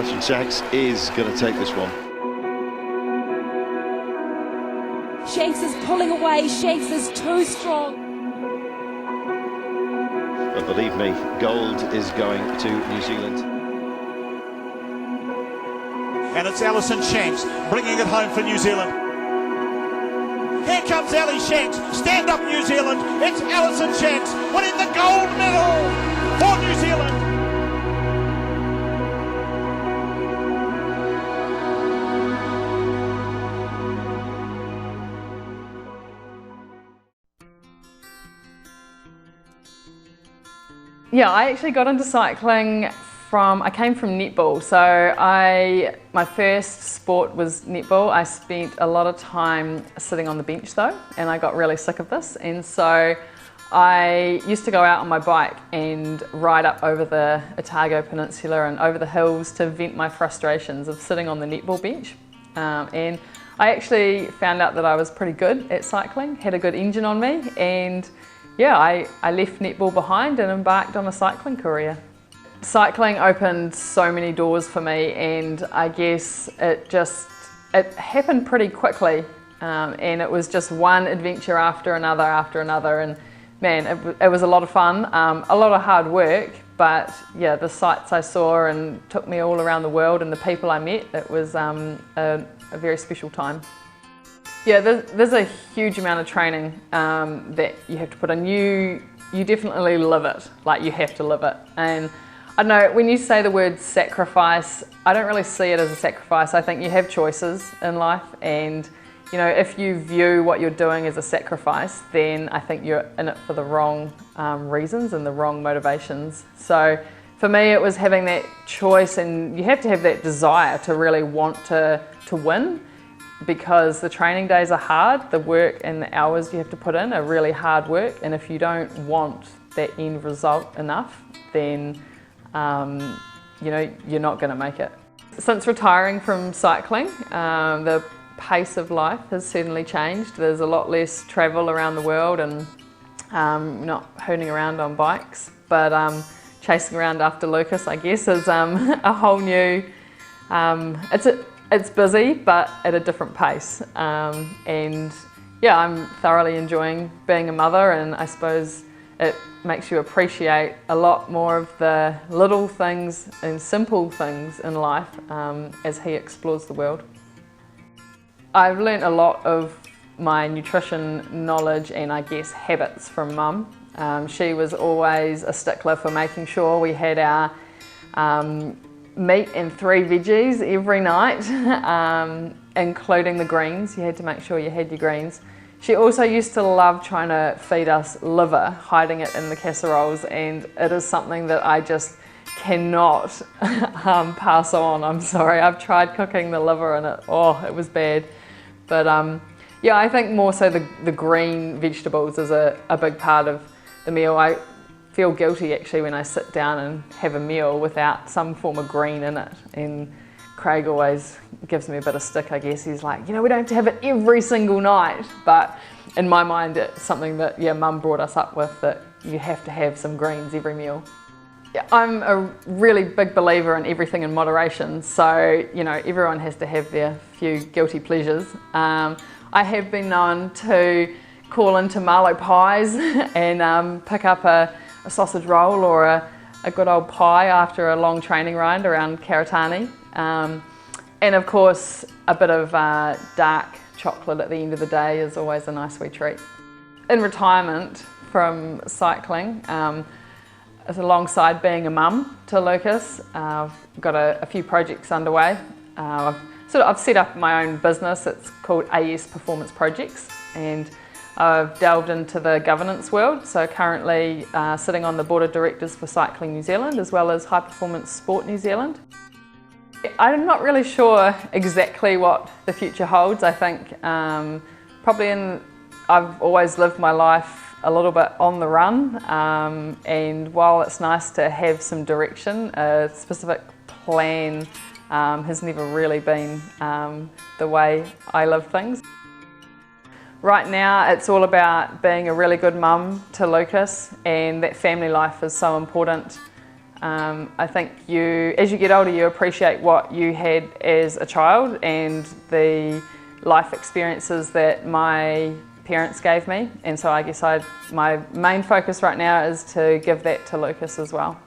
Alison Shanks is going to take this one. Shanks is pulling away. Shanks is too strong. But believe me, gold is going to New Zealand. And it's Alison Shanks bringing it home for New Zealand. Here comes Ali Shanks. Stand up, New Zealand. It's Alison Shanks winning the gold medal for New Zealand. Yeah, I actually got into cycling I came from netball. So my first sport was netball. I spent a lot of time sitting on the bench though, and I got really sick of this. And so I used to go out on my bike and ride up over the Otago Peninsula and over the hills to vent my frustrations of sitting on the netball bench. And I actually found out that I was pretty good at cycling, had a good engine on me, and yeah, I left netball behind and embarked on a cycling career. Cycling opened so many doors for me, and I guess it happened pretty quickly, and it was just one adventure after another, and man, it was a lot of fun, a lot of hard work, but yeah, the sights I saw and took me all around the world, and the people I met, it was a very special time. Yeah, there's a huge amount of training that you have to put in. You definitely live it, like you have to live it. And I don't know, when you say the word sacrifice, I don't really see it as a sacrifice. I think you have choices in life, and you know, if you view what you're doing as a sacrifice, then I think you're in it for the wrong reasons and the wrong motivations. So for me, it was having that choice, and you have to have that desire to really want to win, because the training days are hard, the work and the hours you have to put in are really hard work, and if you don't want that end result enough, then you know, you're not going to make it. Since retiring from cycling, the pace of life has certainly changed. There's a lot less travel around the world, and not hooning around on bikes, but chasing around after Lucas, I guess, is a whole new, it's busy, but at a different pace. And yeah, I'm thoroughly enjoying being a mother, and I suppose it makes you appreciate a lot more of the little things and simple things in life as he explores the world. I've learnt a lot of my nutrition knowledge and I guess habits from Mum. She was always a stickler for making sure we had our meat and 3 veggies every night, including the greens. You had to make sure you had your greens. She also used to love trying to feed us liver, hiding it in the casseroles, and it is something that I just cannot pass on. I'm sorry, I've tried cooking the liver and it was bad. But yeah, I think more so the green vegetables is a big part of the meal. I feel guilty actually when I sit down and have a meal without some form of green in it, and Craig always gives me a bit of stick, I guess. He's like, you know, we don't have to have it every single night, but in my mind it's something that, yeah, Mum brought us up with, that you have to have some greens every meal. Yeah, I'm a really big believer in everything in moderation, so you know, everyone has to have their few guilty pleasures. I have been known to call into Marlow pies and pick up a sausage roll or a good old pie after a long training ride around Karatani. And of course, a bit of dark chocolate at the end of the day is always a nice wee treat. In retirement from cycling, alongside being a mum to Lucas, I've got a few projects underway. I've set up my own business. It's called AS Performance Projects, and I've delved into the governance world. So currently sitting on the board of directors for Cycling New Zealand, as well as High Performance Sport New Zealand. I'm not really sure exactly what the future holds. I think I've always lived my life a little bit on the run, and while it's nice to have some direction, a specific plan has never really been the way I live things. Right now it's all about being a really good mum to Lucas, and that family life is so important I think as you get older, you appreciate what you had as a child and the life experiences that my parents gave me. And so I guess my main focus right now is to give that to Lucas as well.